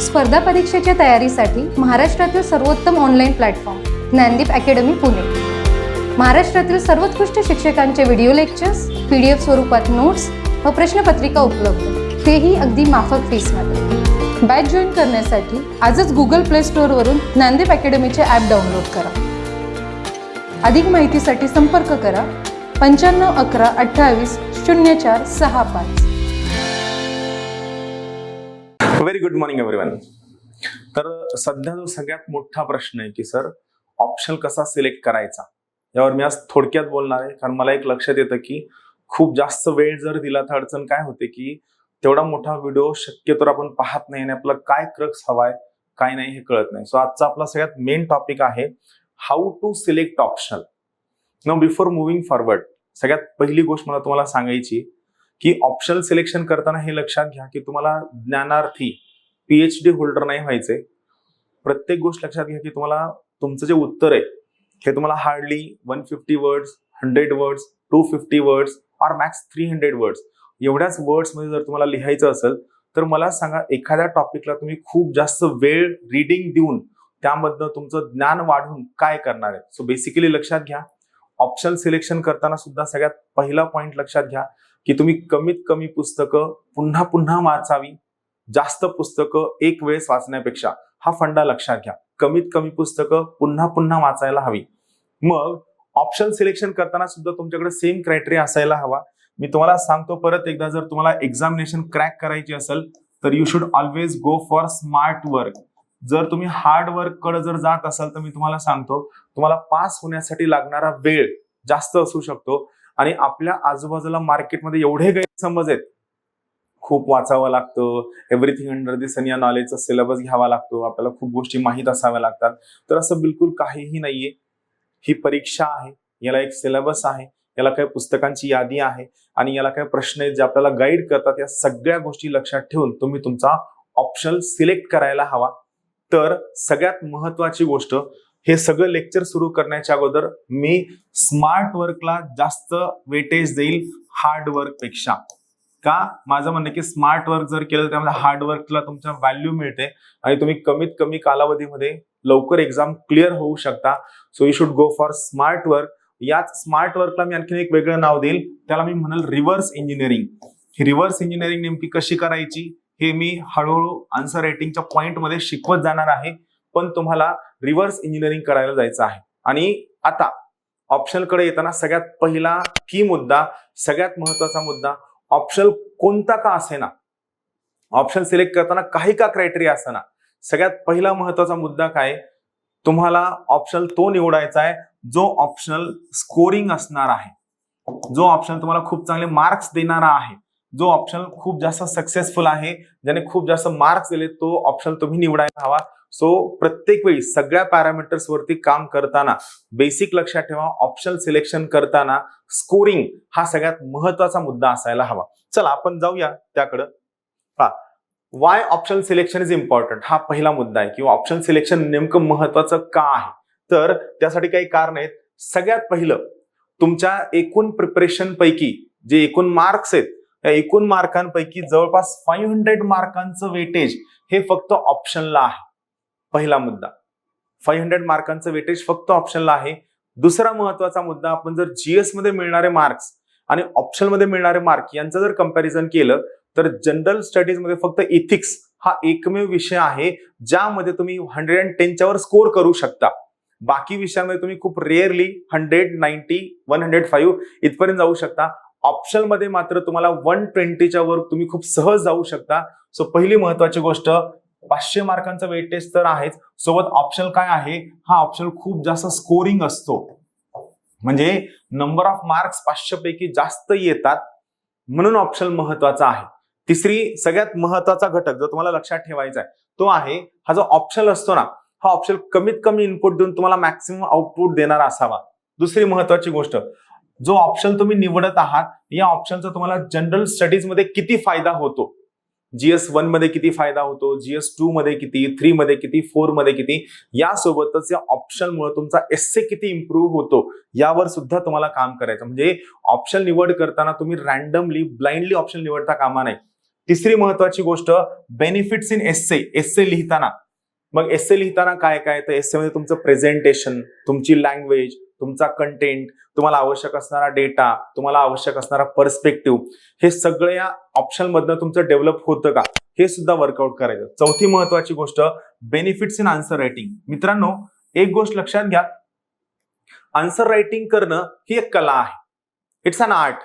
स्पर्धा परीक्षेच्या तयारीसाठी महाराष्ट्रातील सर्वोत्तम online platform Dnyandeep academy Pune. महाराष्ट्रातील सर्वोत्कृष्ट शिक्षकांचे व्हिडिओ लेक्चर्स, PDF स्वरूपात नोट्स व प्रश्नपत्रिका उपलब्ध, तेही अगदी माफक फीसमध्ये. बॅच जॉईन करण्यासाठी आजच गुगल प्ले स्टोअरवरून ज्ञानदीप अकॅडमीचे ॲप डाउनलोड करा. अधिक माहितीसाठी संपर्क करा 95 11 28 04 65. Very good morning everyone. तर सध्या जो सगळ्यात मोठा प्रश्न आहे की सर ऑप्शनल कसा सिलेक्ट करायचा, यावर मी आज थोडक्यात बोलणार आहे. कारण मला एक लक्षात येतं की खूप जास्त वेळ जर दिला तर अडचण काय होते की तेवढा मोठा व्हिडिओ शक्यतो आपण पाहत नाही आणि आपला काय क्रक्स हवाय काय नाही हे कळत नाही. सो आजचा आपला सगळ्यात मेन टॉपिक आहे how to select optional. Now before moving forward, सगळ्यात पहिली गोष्ट मला तुम्हाला सांगायची की ऑप्शनल सिलेक्शन करताना हे लक्षात घ्या की तुम्हाला ज्ञानार्थी PhD होल्डर नाही व्हायचे. प्रत्येक गोष्ट लक्षात घ्या की तुम्हाला तुमचं जे उत्तर आहे हे तुम्हाला हार्डली 150 वर्ड्स, 100 वर्ड्स, 250 वर्ड्स और मॅक्स 300 वर्ड्स एवढ्याच वर्ड्स मध्ये जर तुम्हाला लिहायचं असेल तर मला सांगा, एखाद्या टॉपिकला तुम्ही खूप जास्त वेळ रीडिंग देऊन त्यामधनं तुमचं ज्ञान वाढून काय करणार आहे. सो बेसिकली लक्षात घ्या, ऑप्शनल सिलेक्शन करताना सुद्धा सगळ्यात पहिला पॉइंट लक्षात घ्या की तुम्ही कमीत कमी पुस्तकं पुन्हा पुन्हा वाचावी. जास्त पुस्तकं एक वेळेस वाचण्यापेक्षा, हा फंडा लक्षात घ्या. कमीत कमी पुस्तकं पुन्हा पुन्हा वाचायला हवी. मग ऑप्शनल सिलेक्शन करताना सुद्धा तुमच्याकडे सेम क्रायटेरिया असायला हवा. मी तुम्हाला सांगतो परत एकदा, जर तुम्हाला एक्झामिनेशन क्रॅक करायची असेल तर you should always go for smart work. जर तुम्ही हार्ड वर्क कडे जर जात असाल तर मी तुम्हाला सांगतो तुम्हाला पास होण्यासाठी लागणारा वेळ जास्त असू शकतो. आणि आपल्या आजूबाजूला मार्केटमध्ये एवढे गैरसमज आहेत, खूप वाचावं लागतं, एव्हरीथिंग अंडर द सन या नॉलेजचा सिलेबस घ्यावा लागतो, आपल्याला खूप गोष्टी माहीत असाव्या लागतात. तर असं बिलकुल काहीही नाहीये. ही परीक्षा आहे, याला एक सिलेबस आहे, याला काही पुस्तकांची यादी आहे आणि याला काही प्रश्न आहेत जे आपल्याला गाईड करतात. या सगळ्या गोष्टी लक्षात ठेवून तुम्ही तुमचा ऑप्शनल सिलेक्ट करायला हवा. तर सगळ्यात महत्वाची गोष्ट, हे सगळं लेक्चर सुरू करण्याच्या अगोदर मी स्मार्ट वर्कला जास्त वेटेज देईल हार्ड वर्क पेक्षा. का? माझं म्हणणं की स्मार्ट वर्क जर केलं तर त्यामध्ये हार्ड वर्कला तुमच्या व्हॅल्यू मिळते आणि तुम्ही कमीत कमी कालावधीमध्ये लवकर एक्झाम क्लिअर होऊ शकता. So you should go for smart work. याच स्मार्ट वर्कला मी आणखी एक वेगळं नाव देईल, त्याला मी म्हणेल रिव्हर्स इंजिनिअरिंग. ही रिव्हर्स इंजिनिअरिंग नेमकी कशी करायची हे मी हळूहळू आन्सर रायटिंगच्या पॉइंट मध्ये शिकवत जाणार आहे. पण तुम्हाला रिव्हर्स इंजिनिअरिंग करायला जायचं आहे. आणि आता ऑप्शनल कडे येताना सगळ्यात पहिला की मुद्दा, सगळ्यात महत्वाचा मुद्दा, ऑप्शनल कोणता का असेना, ऑप्शन सिलेक्ट करताना काही का क्रायटेरिया असेना, सगळ्यात पहिला महत्वाचा मुद्दा काय, तुम्हाला ऑप्शनल तो निवडायचा आहे जो ऑप्शनल स्कोरिंग असणार आहे, जो ऑप्शनल तुम्हाला खूप चांगले मार्क्स देणारा आहे, जो ऑप्शनल खूप जास्त सक्सेसफुल आहे, ज्याने खूप जास्त मार्क्स दिले, तो ऑप्शनल तुम्ही निवडायला हवा. सो प्रत्येक वेळी सगळ्या पॅरामीटर्स वरती काम करताना बेसिक लक्षात ठेवा, ऑप्शनल सिलेक्शन करताना स्कोरिंग हा सगळ्यात महत्वाचा मुद्दा असायला हवा. चला आपण जाऊया त्याकडे. Y optional selection is important, हा पहिला मुद्दा आहे. किंवा ऑप्शनल सिलेक्शन नेमकं महत्वाचं का आहे, तर त्यासाठी काही कारण आहेत. सगळ्यात पहिलं, तुमच्या एकूण प्रिपरेशन पैकी जे एकूण मार्क्स आहेत, त्या एकूण मार्कांपैकी जवळपास 500 मार्कांचं वेटेज हे फक्त ऑप्शनला आहे. पहिला मुद्दा, 500 मार्कांचं वेटेज फक्त ऑप्शनला आहे. दुसरा महत्वाचा मुद्दा, आपण जर GS मध्ये मिळणारे मार्क्स आणि ऑप्शनल मध्ये मिळणारे मार्क यांचं जर कंपॅरिझन केलं तर जनरल स्टडीज मध्ये फक्त इथिक्स हा एकमेव विषय आहे ज्यामध्ये तुम्ही 110च्या वर स्कोर करू शकता. बाकी विषयांमध्ये तुम्ही खूप रेअरली 100, 90, 105 इथपर्यंत जाऊ शकता. ऑप्शनल मध्ये मात्र तुम्हाला 120च्या वर तुम्ही खूप सहज जाऊ शकता. सो पहिली महत्वाची गोष्ट, 500 मार्कांचा वेटेज तर आहेच, सोबत ऑप्शनल काय आहे, हा ऑप्शनल खूप जास्त स्कोरिंग असतो. म्हणजे नंबर ऑफ मार्क्स 500 पैकी जास्त येतात, म्हणून ऑप्शनल महत्वाचा आहे. तिसरी सगळ्यात महत्वाचा घटक जो तुम्हाला लक्षात ठेवायचा आहे तो आहे, हा जो ऑप्शनल असतो ना, हा ऑप्शनल कमीत कमी इनपुट देऊन तुम्हाला मॅक्सिमम आउटपुट देणारा असावा. दुसरी महत्वाची गोष्ट, जो ऑप्शनल तुम्ही निवडत आहात या ऑप्शनचा तुम्हाला जनरल स्टडीज मध्ये किती फायदा होतो, GS1 मध्ये किती फायदा होतो, GS2 मध्ये किती, 3 मध्ये किती, 4 मध्ये किती, यासोबतच या ऑप्शनमुळे तुमचा एस्से किती इम्प्रूव्ह होतो यावर सुद्धा तुम्हाला काम करायचं. म्हणजे ऑप्शन निवड करताना तुम्ही रॅन्डमली ब्लाइंडली ऑप्शन निवडता कामा नये. तिसरी महत्वाची गोष्ट बेनिफिट्स इन एस्से लिहिताना. मग एस्से लिहिताना काय काय, तर एस्से मध्ये तुमचं प्रेझेंटेशन, तुमची लँग्वेज, तुमचा कंटेंट, तुम्हाला आवश्यक असणारा डेटा, तुम्हाला आवश्यक असणारा पर्स्पेक्टिव्ह, हे सगळं या ऑप्शन मधनं तुमचं डेव्हलप होतं का, हे सुद्धा वर्कआउट करायचं. चौथी महत्वाची गोष्ट बेनिफिट्स इन आन्सर रायटिंग. मित्रांनो, एक गोष्ट लक्षात घ्या, आन्सर रायटिंग करणं ही एक कला आहे. It's an art.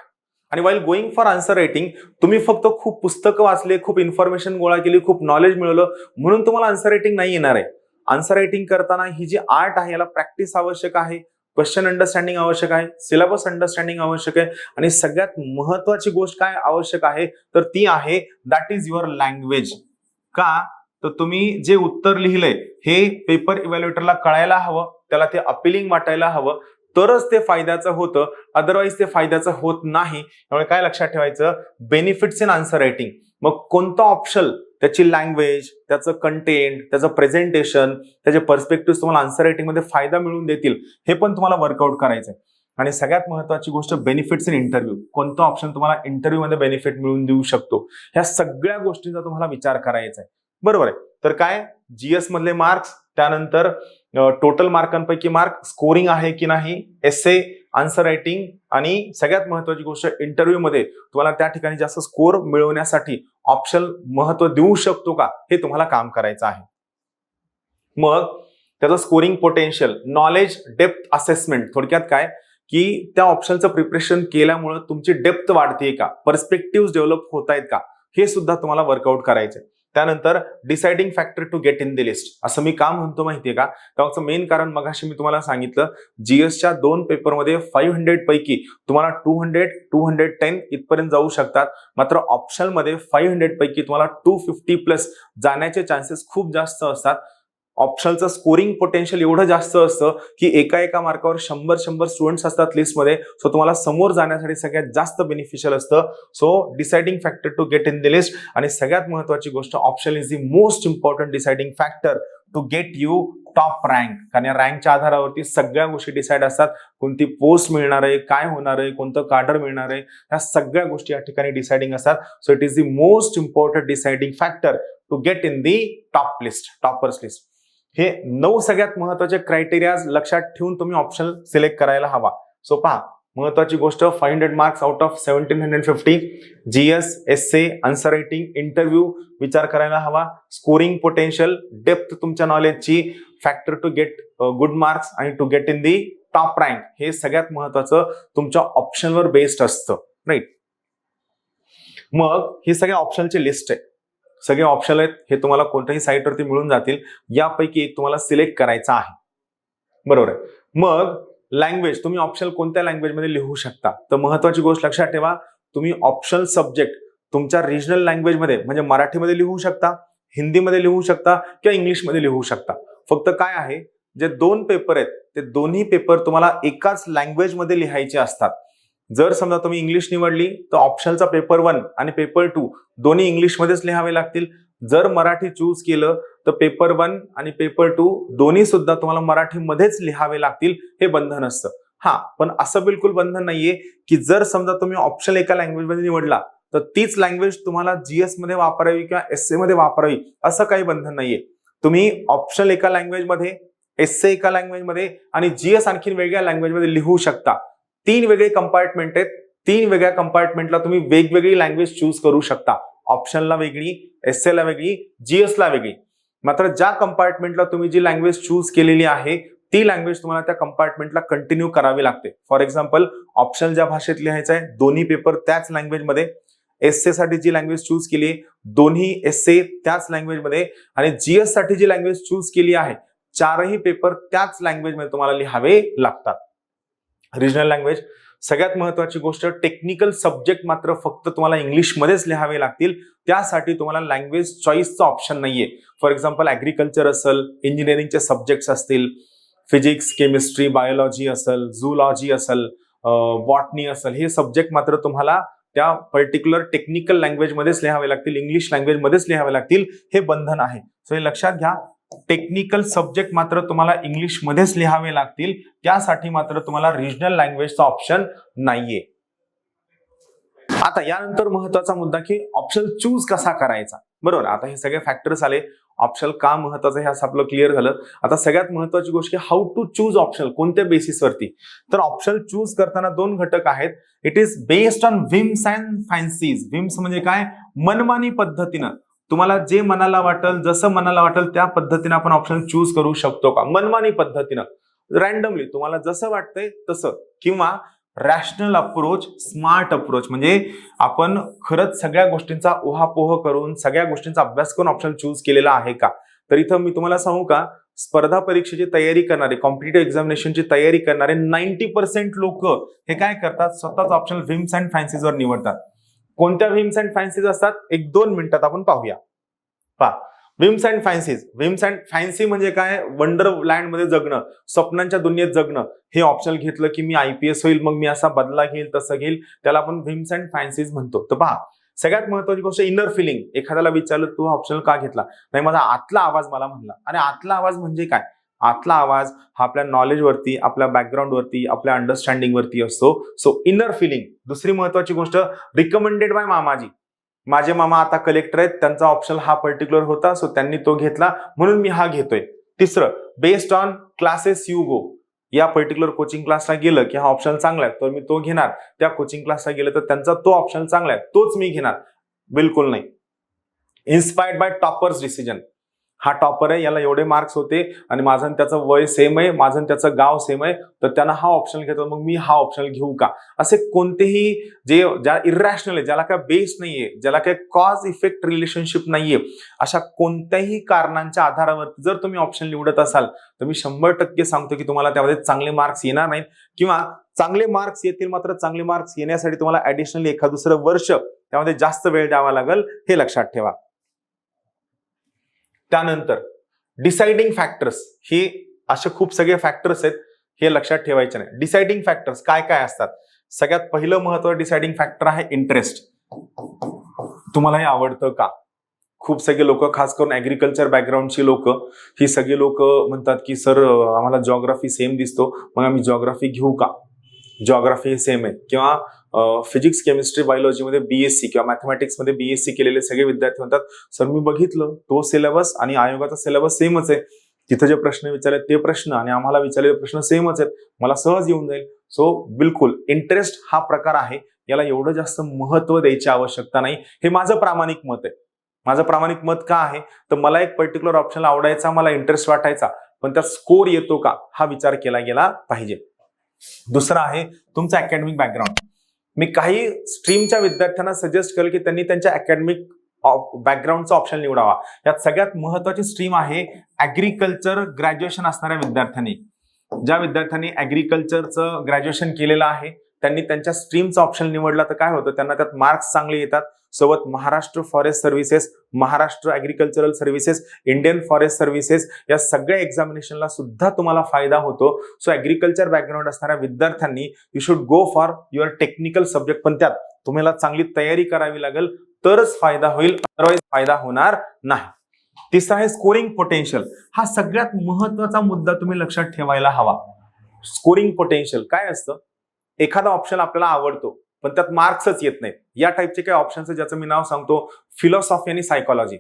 आणि while going for answer writing, तुम्ही फक्त खूप पुस्तकं वाचले, खूप इन्फॉर्मेशन गोळा केली, खूप नॉलेज मिळवलं म्हणून तुम्हाला आन्सर रायटिंग नाही येणार आहे. आन्सर रायटिंग करताना ही जी आर्ट आहे याला प्रॅक्टिस आवश्यक आहे, क्वेश्चन अंडरस्टँडिंग आवश्यक आहे, सिलेबस अंडरस्टँडिंग आवश्यक आहे, आणि सगळ्यात महत्वाची गोष्ट काय आवश्यक आहे, तर ती आहे दॅट इज युअर लँग्वेज. का, तर तुम्ही जे उत्तर लिहिलंय हे पेपर इव्हॅल्युएटरला कळायला हवं, त्याला ते अपिलिंग वाटायला हवं, तरच ते फायद्याचं होतं, अदरवाईज ते फायद्याचं होत नाही. त्यामुळे काय लक्षात ठेवायचं, बेनिफिट्स इन आन्सर रायटिंग. मग कोणतं ऑप्शन, त्याची लँग्वेज, त्याचं कंटेंट, त्याचं प्रेझेंटेशन, त्याचे पर्स्पेक्टिव्ह तुम्हाला आन्सर रायटिंग मध्ये फायदा मिळवून देतील, हे पण तुम्हाला वर्कआउट करायचंय. आणि सगळ्यात महत्वाची गोष्ट बेनिफिट्स इन इंटरव्ह्यू. कोणतं ऑप्शन तुम्हाला इंटरव्ह्यू मध्ये बेनिफिट मिळवून देऊ शकतो, ह्या सगळ्या गोष्टींचा तुम्हाला विचार करायचा आहे. बरोबर आहे. तर काय, जीएस मधले मार्क्स, त्यानंतर टोटल मार्कांपैकी मार्क, स्कोरिंग आहे की नाही, एस्से, आन्सर रायटिंग, आणि सगळ्यात महत्वाची गोष्ट इंटरव्ह्यू मध्ये तुम्हाला त्या ठिकाणी जास्त स्कोर मिळवण्यासाठी ऑप्शन महत्व देऊ शकतो का, हे तुम्हाला काम करायचं आहे. मग त्याचं scoring potential, knowledge depth assessment. थोडक्यात काय की त्या ऑप्शनचं प्रिपरेशन केल्यामुळे तुमची डेप्थ वाढतेय का, पर्स्पेक्टिव्ह डेव्हलप होत आहेत का, हे सुद्धा तुम्हाला वर्कआउट करायचंय. त्यानंतर deciding factor to get in the list. असं मी का म्हणतो माहितीये का, त्याचं मेन कारण मगाशी मी तुम्हाला सांगितलं, जीएसच्या 2 पेपरमध्ये 500 पैकी तुम्हाला 200, 210 इथपर्यंत जाऊ शकतात. मात्र ऑप्शनल मध्ये 500 पैकी तुम्हाला 250 प्लस जाण्याचे चान्सेस खूप जास्त असतात. ऑप्शनचं स्कोरिंग पोटेन्शियल एवढं जास्त असतं की एका मार्कावर 100 स्टुडंट्स असतात लिस्टमध्ये. सो तुम्हाला समोर जाण्यासाठी सगळ्यात जास्त बेनिफिशियल असतं. So deciding factor to get in the list. आणि सगळ्यात महत्वाची गोष्ट, option is the most important deciding factor to get you top rank. कारण या रँकच्या आधारावरती सगळ्या गोष्टी डिसाइड असतात. कोणती पोस्ट मिळणार आहे, काय होणार आहे, कोणतं कार्डर मिळणार आहे, ह्या सगळ्या गोष्टी या ठिकाणी डिसाइडिंग असतात. So it is the most important deciding factor to get in the top list, toppers list. हे 9 सगळ्यात महत्वाचे क्रायटेरिया लक्षात ठेवून तुम्ही ऑप्शन सिलेक्ट करायला हवा. सो पहा, महत्वाची गोष्ट, 500 marks out of 1750, GS, essay, answer writing, interview विचार करायला हवा, स्कोरिंग पोटेन्शियल, डेप्थ तुमच्या नॉलेजची, factor to get good marks आणि to get in the top rank, हे सगळ्यात महत्वाचं तुमच्या ऑप्शनवर बेस्ड असतं, राईट. मग ही सगळ्या ऑप्शनची लिस्ट आहे, सगळे ऑप्शन आहेत, हे तुम्हाला कोणत्याही साईटवरती मिळून जातील. यापैकी एक तुम्हाला सिलेक्ट करायचा आहे, बरोबर आहे. मग लँग्वेज, तुम्ही ऑप्शनल कोणत्या लँग्वेजमध्ये लिहू शकता, तर महत्वाची गोष्ट लक्षात ठेवा, तुम्ही ऑप्शनल सब्जेक्ट तुमच्या रिजनल लँग्वेजमध्ये म्हणजे मराठीमध्ये लिहू शकता, हिंदीमध्ये लिहू शकता किंवा इंग्लिशमध्ये लिहू शकता. फक्त काय आहे, जे 2 पेपर आहेत ते दोन्ही पेपर तुम्हाला एकाच लँग्वेजमध्ये लिहायचे असतात. जर समजा तुम्ही इंग्लिश निवडली तर ऑप्शनचा पेपर 1 आणि पेपर 2 दोन्ही इंग्लिशमध्येच लिहावे लागतील. जर मराठी चूज केलं तर पेपर 1 आणि पेपर 2 दोन्ही सुद्धा तुम्हाला मराठीमध्येच लिहावे लागतील, हे बंधन असतं. हा, पण असं बिलकुल बंधन नाहीये की जर समजा तुम्ही ऑप्शन एका लँग्वेजमध्ये निवडला तर तीच लँग्वेज तुम्हाला जीएस मध्ये वापरावी किंवा एस्से मध्ये वापरावी, असं काही बंधन नाहीये. तुम्ही ऑप्शनल एका लँग्वेजमध्ये, एस्से एका लँग्वेजमध्ये आणि जीएस आणखीन वेगळ्या लँग्वेजमध्ये लिहू शकता. 3 वेगळे कंपार्टमेंट आहेत, 3 वेगळ्या कंपार्टमेंटला तुम्ही वेगवेगळी लँग्वेज चूज करू शकता. ऑप्शनला वेगळी, एस्सेला वेगळी, जीएसला वेगळी. मात्र ज्या कंपार्टमेंटला तुम्ही जी लँग्वेज चूज केलेली आहे ती लँग्वेज तुम्हाला त्या कंपार्टमेंटला कंटिन्यू करावी लागते. फॉर एक्झाम्पल, ऑप्शनल ज्या भाषेत लिहायचं आहे दोन्ही पेपर त्याच लँग्वेजमध्ये, एस्से साठी जी लँग्वेज चूज केली आहे दोन्ही एस्से त्याच लँग्वेजमध्ये, आणि जीएस साठी जी लँग्वेज चूज केली आहे 4ही पेपर त्याच लँग्वेजमध्ये तुम्हाला लिहावे लागतात. Regional language. सगळ्यात महत्वाची गोष्ट, टेक्निकल सब्जेक्ट मात्र फक्त तुम्हाला इंग्लिशमध्येच लिहावे लागतील. त्यासाठी तुम्हाला लँग्वेज चॉईसचा ऑप्शन नाहीये. फॉर एक्झाम्पल, ऍग्रिकल्चर असेल, इंजिनिअरिंगचे सब्जेक्ट्स असतील, फिजिक्स, केमिस्ट्री, बायोलॉजी असेल, झूलॉजी असेल, बॉटनी असेल, हे सब्जेक्ट मात्र तुम्हाला त्या पर्टिक्युलर टेक्निकल लँग्वेजमध्येच लिहावे लागतील, इंग्लिश लँग्वेजमध्येच लिहावे लागतील, हे बंधन आहे. सो हे लक्षात घ्या, टेक्निकल सब्जेक्ट मात्र तुम्हाला इंग्लिशमध्येच लिहावे लागतील. त्यासाठी मात्र तुम्हाला रिजनल लँग्वेजचा ऑप्शन नाहीये. आता यानंतर महत्वाचा मुद्दा की ऑप्शन चूज कसा करायचा. बरोबर, आता हे सगळे फॅक्टर्स आले. ऑप्शन का महत्वाचं हे असं आपलं क्लिअर झालं. आता सगळ्यात महत्वाची गोष्ट की हाऊ टू चूज ऑप्शन, कोणत्या बेसिसवरती. तर ऑप्शन चूज करताना दोन घटक आहेत. It is based on whims and fancies. Whims म्हणजे काय, मनमानी पद्धतीनं तुम्हाला जे मनाला वाटेल, जसं मनाला वाटेल त्या पद्धतीने आपण ऑप्शन चूज करू शकतो का. मनमानी पद्धतीनं, रॅन्डमली तुम्हाला जसं वाटतंय तसं, किंवा रॅशनल अप्रोच, स्मार्ट अप्रोच म्हणजे आपण खरंच सगळ्या गोष्टींचा उहापोह करून, सगळ्या गोष्टींचा अभ्यास करून ऑप्शन चूज केलेला आहे का. तर इथं मी तुम्हाला सांगू का, स्पर्धा परीक्षेची तयारी करणारे, कॉम्पिटिटिव्ह एक्झामिनेशनची तयारी करणारे 90% लोक हे काय करतात, स्वतःच ऑप्शन व्हिम्स अँड फॅन्सीजवर निवडतात. कोणत्या व्हिम्स अँड फॅन्सीज असतात, 1-2 मिनिटात आपण पाहूया. पहा, व्हिम्स अँड फॅन्सीज. व्हिम्स अँड फॅन्सी म्हणजे काय, वंडरलँड मध्ये जगणं, स्वप्नांच्या दुनियेत जगणं. हे ऑप्शन घेतलं की मी IPS होईल, मग मी असा बदला घेईल, तसं घेईल, त्याला आपण व्हिम्स अँड फॅन्सीज म्हणतो. तर पहा, सगळ्यात महत्वाची गोष्ट इनर फिलिंग. एखाद्याला विचारलं तू ऑप्शन का घेतला, नाही माझा आतला आवाज मला म्हणला. आणि आतला आवाज म्हणजे काय, आतला आवाज हा आपल्या नॉलेजवरती, आपल्या बॅकग्राऊंडवरती, आपल्या अंडरस्टँडिंग वरती असतो. So inner feeling. दुसरी महत्वाची गोष्ट, रिकमेंडेड बाय मामाजी. माझे मामा आता कलेक्टर आहेत, त्यांचा ऑप्शन हा पर्टिक्युलर होता, सो त्यांनी तो घेतला म्हणून मी हा घेतोय. तिसरं, based on classes you go. या पर्टिक्युलर कोचिंग क्लासला गेलं की हा ऑप्शन चांगला आहे तर मी तो घेणार. त्या कोचिंग क्लासला गेलं तर त्यांचा तो ऑप्शन चांगला आहे, तोच मी घेणार. बिलकुल नाही. Inspired bye toppers decision. हा टॉपर आहे, याला एवढे मार्क्स होते आणि माझं आणि त्याचं वय सेम आहे, माझं आणि त्याचं गाव सेम आहे, तर त्यांना हा ऑप्शन घेतो, मग मी हा ऑप्शन घेऊ का. असे कोणतेही ज्या इरॅशनल आहे, ज्याला काय बेस नाहीये, ज्याला काय कॉज इफेक्ट रिलेशनशिप नाहीये, अशा कोणत्याही कारणांच्या आधारावर जर तुम्ही ऑप्शन निवडत असाल तर मी 100% सांगतो की तुम्हाला त्यामध्ये चांगले मार्क्स येणार नाहीत, किंवा चांगले मार्क्स येतील, मात्र चांगले मार्क्स येण्यासाठी तुम्हाला ऍडिशनली एखाद दुसरं वर्ष त्यामध्ये जास्त वेळ द्यावा लागेल, हे लक्षात ठेवा. त्यानंतर डिसाइडिंग फॅक्टर्स. हे असे खूप सगळे फॅक्टर्स आहेत, हे लक्षात ठेवायचे नाही. डिसाइडिंग फॅक्टर्स काय काय असतात. सगळ्यात पहिलं महत्त्वाचं डिसाइडिंग फॅक्टर आहे इंटरेस्ट. तुम्हाला हे आवडतं का. खूप सगळे लोक, खास करून ऍग्रिकल्चर बॅकग्राऊंडची लोक, ही सगळी लोक म्हणतात की सर आम्हाला जॉग्राफी सेम दिसतो, मग आम्ही जॉग्राफी घेऊ का. जॉग्राफी सेम आहे, किंवा फिजिक्स, केमिस्ट्री, बायोलॉजीमध्ये BSc किंवा मॅथमॅटिक्समध्ये BSc केलेले सगळे विद्यार्थी म्हणतात सर मी बघितलं तो सिलेबस आणि आयोगाचा सिलेबस सेमच आहे, तिथे जे प्रश्न विचारले ते प्रश्न आणि आम्हाला विचारलेले प्रश्न सेमच आहेत, मला सहज येऊन जाईल. सो बिलकुल इंटरेस्ट हा प्रकार आहे, याला एवढं जास्त महत्व द्यायची आवश्यकता नाही. हे माझं प्रामाणिक मत आहे. माझं प्रामाणिक मत का आहे, तर मला एक पर्टिक्युलर ऑप्शन आवडायचा, मला इंटरेस्ट वाटायचा, पण त्यात स्कोर येतो का हा विचार केला गेला पाहिजे. दुसरा आहे तुमचं अकॅडमिक बॅकग्राऊंड. मी काही स्ट्रीमच्या विद्यार्थ्यांना सजेस्ट करेल की त्यांनी त्यांच्या अकॅडमिक बॅकग्राऊंडचा ऑप्शन निवडावा. यात सगळ्यात महत्वाची स्ट्रीम आहे ऍग्रिकल्चर ग्रॅज्युएशन असणाऱ्या विद्यार्थ्यांनी. ज्या विद्यार्थ्यांनी ऍग्रिकल्चरचं ग्रॅज्युएशन केलेलं आहे त्यांनी त्यांच्या स्ट्रीमचा ऑप्शन निवडला तर काय होतं, त्यांना त्यात मार्क्स चांगले येतात. सोबत Maharashtra forest services, Maharashtra agricultural services, Indian forest services या सगळ्या एक्झामिनेशनला सुद्धा तुम्हाला फायदा होतो. सो ऍग्रिकल्चर बॅकग्राऊंड असणाऱ्या विद्यार्थ्यांनी you should go for your technical subject, पण त्यात तुम्हाला चांगली तयारी करावी लागेल तरच फायदा होईल, अदरवाईज फायदा होणार नाही. तिसरा आहे स्कोरिंग पोटेन्शियल. हा सगळ्यात महत्वाचा मुद्दा तुम्ही लक्षात ठेवायला हवा. स्कोरिंग पोटेन्शियल काय असतं, एखादा ऑप्शन आपल्याला आवडतो पण त्यात मार्क्सच येत नाहीत. या टाईपचे काही ऑप्शन्स आहेत ज्याचं मी नाव सांगतो, फिलॉसॉफी आणि सायकोलॉजी.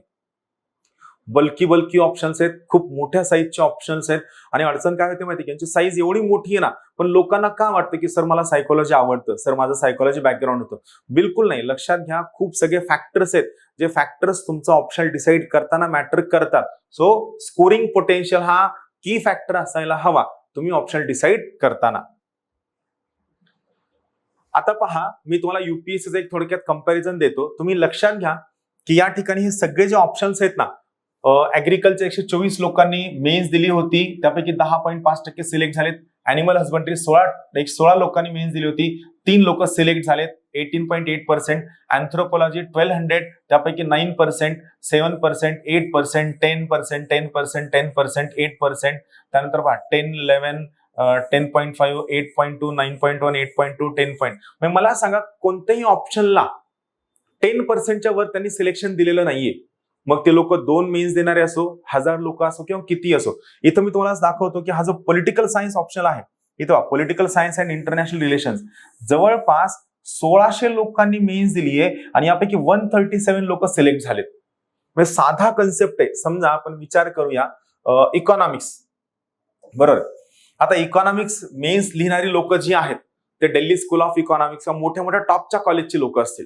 बल्की ऑप्शन्स आहेत, खूप मोठ्या साईजचे ऑप्शन्स आहेत. आणि अडचण काय होते माहिती, यांची साईज एवढी मोठी आहे ना, पण लोकांना का वाटतं की सर मला सायकोलॉजी आवडतं, सर माझं सायकोलॉजी बॅकग्राऊंड होतं. बिलकुल नाही. लक्षात घ्या, खूप सगळे फॅक्टर्स आहेत जे फॅक्टर्स तुमचा ऑप्शन डिसाईड करताना मॅटर करतात. सो स्कोरिंग पोटेन्शियल हा की फॅक्टर असायला हवा तुम्ही ऑप्शन डिसाईड करताना. आता पहा, मी तुम्हाला UPSCचं एक थोडक्यात कंपॅरिझन देतो. तुम्ही लक्षात घ्या की या ठिकाणी हे सगळे जे ऑप्शन्स आहेत ना, ऍग्रिकल्चर 124 लोकांनी मेन्स दिली होती, त्यापैकी 10.5% सिलेक्ट झालेत. अॅनिमल हजबंड्री 16 लोकांनी मेन्स दिली होती, 3 लोक सिलेक्ट झालेत, 18.8%. अँथ्रोपॉलॉजी 1200, त्यापैकी 9%, 7%, 8%, 10%, 10%, 10%, 8%. त्यानंतर पहा 10, 11, 10.5, 8.2, 9.1, 8.2, 10. म्हणजे मला सांगा कोणत्याही ऑप्शनला 10%च्या वर त्यांनी सिलेक्शन दिलेलं नाहीये. मग ते लोक 2 मेन्स देणारे असो, 1000 लोक असो किंवा किती असो. इथं मी तुम्हाला दाखवतो की हा जो पॉलिटिकल सायन्स ऑप्शन आहे, इथं political science and international relations, जवळपास 1600 लोकांनी मेन्स दिली आहे आणि यापैकी 137 लोक सिलेक्ट झालेत. म्हणजे साधा कन्सेप्ट आहे. समजा आपण विचार करूया इकॉनॉमिक्स, बरोबर. आता इकॉनॉमिक्स मेन्स लिहिणारी लोक जी आहेत ते दिल्ली स्कूल ऑफ इकॉनॉमिक्स मोठ्या मोठ्या टॉपच्या कॉलेजची लोक असतील,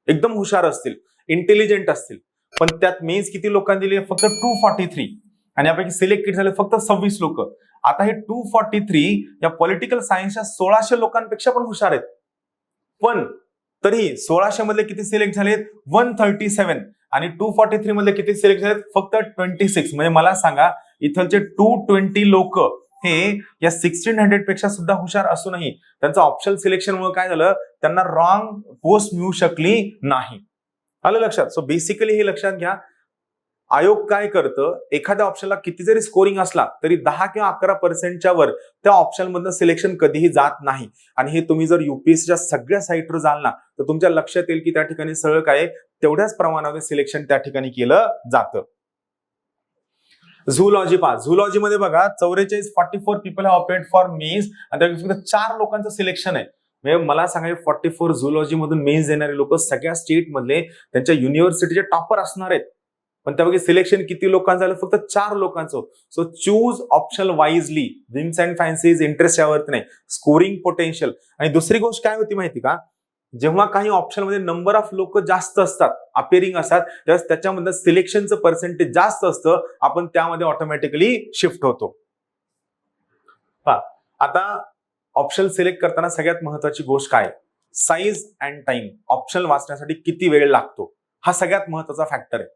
एकदम हुशार असतील, इंटेलिजंट असतील. पण त्यात मेन्स किती लोकांनी दिली? फक्त 243. आणि यापैकी सिलेक्टेड झाले फक्त 26 लोक. आता हे 243 या पॉलिटिकल सायन्सच्या 1600 लोकांपेक्षा पण हुशार आहेत. पण तरी 1600 मधले किती सिलेक्ट झालेत? 137. आणि 243 मधले किती सिलेक्ट झालेत? फक्त 26. म्हणजे मला सांगा, इथलचे 220 लोक हे या 1600 पेक्षा सुद्धा हुशार असूनही त्यांचं ऑप्शनल सिलेक्शनमुळे काय झालं? त्यांना रॉंग पोस्ट मिळू शकली नाही. आलं लक्षात? सो बेसिकली हे लक्षात घ्या, आयोग काय करतं, एखाद्या ऑप्शनला किती जरी स्कोरिंग असला तरी 10 किंवा 11% वर त्या ऑप्शन मधनं सिलेक्शन कधीही जात नाही. आणि हे तुम्ही जर युपीएससीच्या सगळ्या साईटवर जाल ना तर तुमच्या लक्षात येईल की त्या ठिकाणी सरळ काय तेवढ्याच प्रमाणामध्ये सिलेक्शन त्या ठिकाणी केलं जातं. झूलॉजी पहा, झूलॉजी मध्ये बघा 44 पीपल हॅव अपेअर्ड फॉर मेन्स आणि त्यापैकी फक्त 4 लोकांचं सिलेक्शन आहे. म्हणजे मला सांगा 44 झूलॉजी मधून मेन्स देणारे लोक सगळ्या स्टेट मधले त्यांच्या युनिव्हर्सिटीचे टॉपर असणार आहेत. पण त्यापैकी सिलेक्शन किती लोकांचं झालं? फक्त 4 लोकांचं. So choose optional wisely. Whims and fancies interest यावरती नाही, स्कोरिंग पोटेन्शियल. आणि दुसरी गोष्ट काय होती माहिती का, जेव्हा काही ऑप्शन मध्ये नंबर ऑफ लोक जास्त असतात, अपेअरिंग असतात, त्यावेळेस त्याच्यामध्ये सिलेक्शनचं पर्सेंटेज जास्त असतं, आपण त्यामध्ये ऑटोमॅटिकली शिफ्ट होतो. आता ऑप्शन सिलेक्ट करताना सगळ्यात महत्वाची गोष्ट काय? Size and time. ऑप्शन वाचण्यासाठी किती वेळ लागतो हा सगळ्यात महत्वाचा फॅक्टर आहे.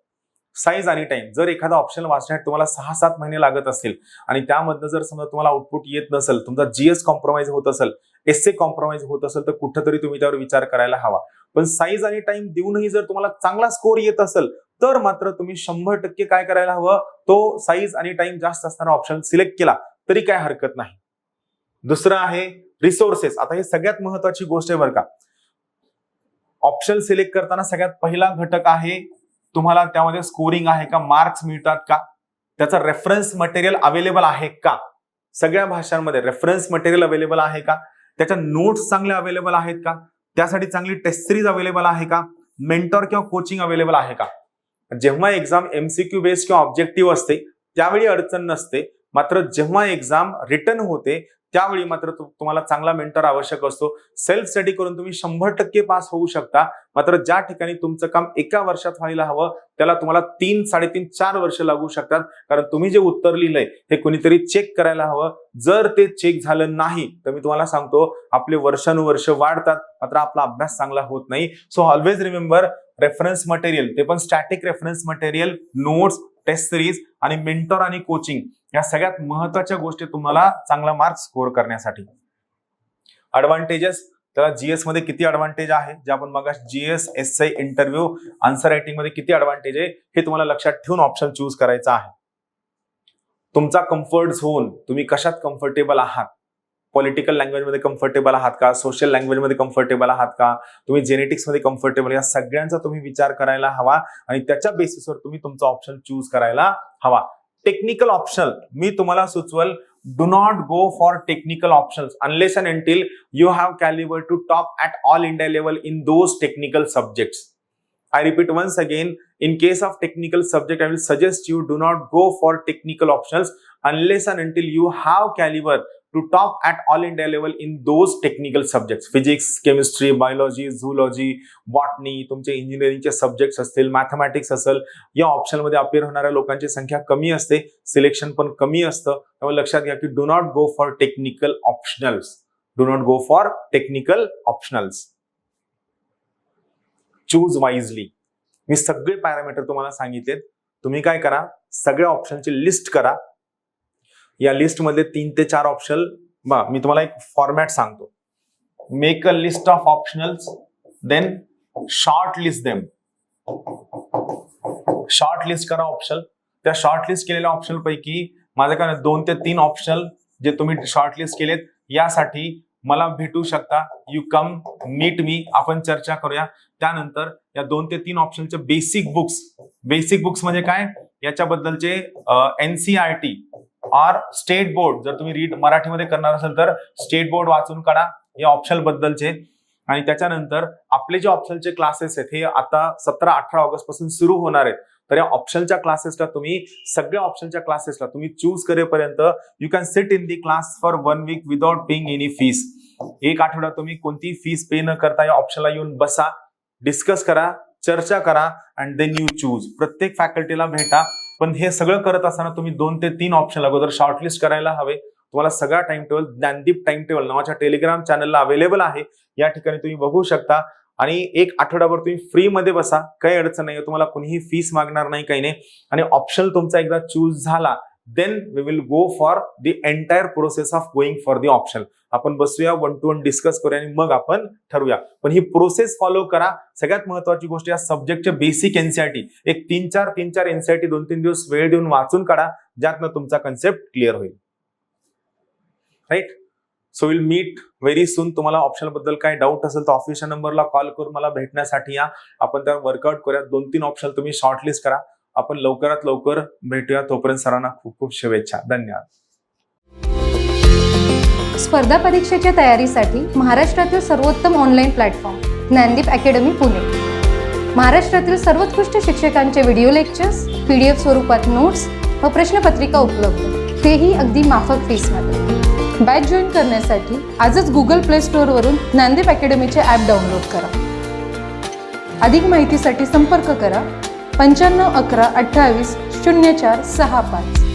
साईज आणि टाइम. जर एखादा ऑप्शन वाचण्यासाठी तुम्हाला 6-7 महिने लागत असतील आणि त्यामधनं जर समजा तुम्हाला आउटपुट येत नसेल, तुमचा जीएस कॉम्प्रोमाइज होत असेल, एसए कॉम्प्रोमाइज होत असेल, तर कुठेतरी तुम्ही त्यावर विचार करायला हवा. पण साईज आणि टाइम देऊनही जर तुम्हाला चांगला स्कोर येत असेल तर मात्र तुम्ही 100% काय करायला हवं? तो साईज आणि टाइम जास्त असणारा ऑप्शन सिलेक्ट केला तरी काय हरकत नाही. दुसरं आहे रिसोर्सेस. आता हे सगळ्यात महत्वाची गोष्ट आहे बरं का. ऑप्शन सिलेक्ट करताना सगळ्यात पहिला घटक आहे तुम्हाला त्यामध्ये स्कोरिंग आहे का, मार्क्स मिळतात का, त्याचा रेफरन्स मटेरियल अवेलेबल आहे का, सगळ्या भाषांमध्ये रेफरन्स मटेरियल अवेलेबल आहे का, त्याच्या नोट्स चांगल्या अवेलेबल आहेत का, त्यासाठी चांगली टेस्ट सिरीज अवेलेबल आहे का, मेंटॉर किंवा कोचिंग अवेलेबल आहे का. जेव्हा एक्झाम एमसीक्यू बेस्ड किंवा ऑब्जेक्टिव्ह असते त्यावेळी अडचण नसते, मात्र जेव्हा एक्झाम रिटर्न होते त्यावेळी मात्र तुम्हाला चांगला मेंटर आवश्यक असतो. सेल्फ स्टडी करून तुम्ही 100% पास होऊ शकता, मात्र ज्या ठिकाणी तुमचं काम एका वर्षात व्हायला हवं त्याला तुम्हाला 3, 3.5, 4 वर्ष लागू शकतात. कारण तुम्ही जे उत्तर लिहिलंय हे कोणीतरी चेक करायला हवं. जर ते चेक झालं नाही तर मी तुम्हाला सांगतो आपले वर्षानुवर्ष वाढतात, मात्र आपला अभ्यास चांगला होत नाही. So always remember, reference material, ते पण static reference material, notes, test series आणि मेंटॉर आणि कोचिंग या सगळ्यात महत्वाच्या गोष्टी तुम्हाला चांगला मार्क्स स्कोर करण्यासाठी. ऍडव्हान्टेजेस, त्याला जीएस मध्ये किती ऍडव्हान्टेज आहे, जे आपण बघा GS, essay, interview, answer writing मध्ये किती ऍडव्हान्टेज आहे हे तुम्हाला लक्षात ठेवून ऑप्शन चूज करायचा आहे. तुमचा कम्फर्ट झोन, तुम्ही कशात कम्फर्टेबल आहात, पॉलिटिकल लँग्वेज मध्ये कम्फर्टेबल आहात का, सोशल लँग्वेज मध्ये कम्फर्टेबल आहात का, तुम्ही जेनेटिक्स मध्ये कम्फर्टेबल, या सगळ्यांचा तुम्ही विचार करायला हवा आणि त्याच्या बेसिसवर तुम्ही तुमचा ऑप्शन चूज करायला हवा. टेक्निकल ऑप्शनल मी तुम्हाला सुचवल, do not go for technical options unless and until you have calibre to top at all India level in those technical subjects. I repeat once again, in case of technical subject, I will suggest you do not go for technical options unless and until you have caliber to top at all India level in those technical subjects. Physics, chemistry, biology, zoology, botany, तुमचे इंजिनिअरिंगचे subjects असतील, mathematics असेल, या option मध्ये appear होणाऱ्या लोकांची संख्या कमी असते, सिलेक्शन पण कमी असतं. त्यामुळे लक्षात घ्या की do not go for technical optionals. Do not go for technical optionals. Choose wisely. मी सगळे पॅरामीटर तुम्हाला सांगितलेत. तुम्ही काय करा, सगळ्या ऑप्शनची लिस्ट करा. या लिस्ट मध्ये 3 ते 4 ऑप्शन, मी तुम्हाला एक फॉर्मॅट सांगतो. Make a list of optionals, then short list them. Short list करा ऑप्शन. त्या शॉर्ट लिस्ट केलेल्या ऑप्शन पैकी माझं काय 2 ते 3 ऑप्शन जे तुम्ही शॉर्ट लिस्ट केलेत यासाठी मला भेटू शकता. यू कम मीट मी, आपण चर्चा करूया. त्यानंतर या 2 ते 3 ऑप्शनचे बेसिक बुक्स म्हणजे काय, याच्याबद्दलचे एनसीईआरटी और स्टेट बोर्ड, जर तुम्ही रीड मराठीमध्ये करणार असेल तर स्टेट बोर्ड वाचून काढा या ऑप्शन बद्दलचे. आणि त्याच्यानंतर आपले जे ऑप्शनचे क्लासेस आहेत हे आता 17-18 ऑगस्ट पासून सुरू होणार आहेत. तर या ऑप्शनच्या क्लासेसला तुम्ही सगळ्या ऑप्शनच्या क्लासेसला तुम्ही चूज करेपर्यंत you can sit in the class for 1 week without paying any fees. एक आठवडा तुम्ही कोणती फीस पे न करता या ऑप्शनला येऊन बसा, डिस्कस करा, चर्चा करा अँड देन यू चूज. प्रत्येक फॅकल्टीला भेटा. पण हे सगळं करत असताना तुम्ही 2 ते 3 ऑप्शन अगोदर शॉर्टलिस्ट करायला हवे. तुम्हाला सगळा time table Dnyandeep time table नावाच्या टेलिग्राम चॅनलला अवेलेबल आहे. या ठिकाणी तुम्ही बघू शकता. आणि एक आठवडाभर तुम्ही फ्री मध्ये बसा, काही अडचण नाही, तुम्हाला कोणीही फीस मागणार नाही, काही नाही. आणि ऑप्शन तुमचा एकदा चूज झाला then we will go for the entire process of going for the option. आपण बसूया, 1 to 1 डिस्कस करूया आणि मग आपण ठरवूया. पण ही प्रोसेस फॉलो करा. सगळ्यात महत्वाची गोष्ट या सब्जेक्टचे बेसिक एनसीईआरटी एक 3-4 एनसीईआरटी 2-3 दिवस वेळ देऊन वाचून काढा, ज्यातनं तुमचा कन्सेप्ट क्लिअर होईल. Right. So will meet very soon. तुम्हाला ऑप्शन बद्दल काय डाऊट असेल तर ऑफिसच्या नंबरला कॉल करून मला भेटण्यासाठी या. आपण त्यावर वर्कआउट करूया. 2-3 ऑप्शन तुम्ही शॉर्टलिस्ट करा. आपण लवकरात लवकर भेटूया. तोपर्यंत सरांना खूप खूप शुभेच्छा. धन्यवाद. स्पर्धा परीक्षेच्या तयारीसाठी महाराष्ट्रातील सर्वोत्तम online platform Dnyandeep academy Pune. महाराष्ट्रातील सर्वोत्कृष्ट शिक्षकांचे व्हिडिओ लेक्चर्स, PDF स्वरूपात नोट्स व प्रश्नपत्रिका उपलब्ध, तेही अगदी माफक फीसमध्ये. बॅच जॉईन करण्यासाठी आजच Google Play Store वरून ज्ञानदीप अकॅडमीचे ॲप डाउनलोड करा. अधिक माहितीसाठी संपर्क करा 95 11 28 04 65.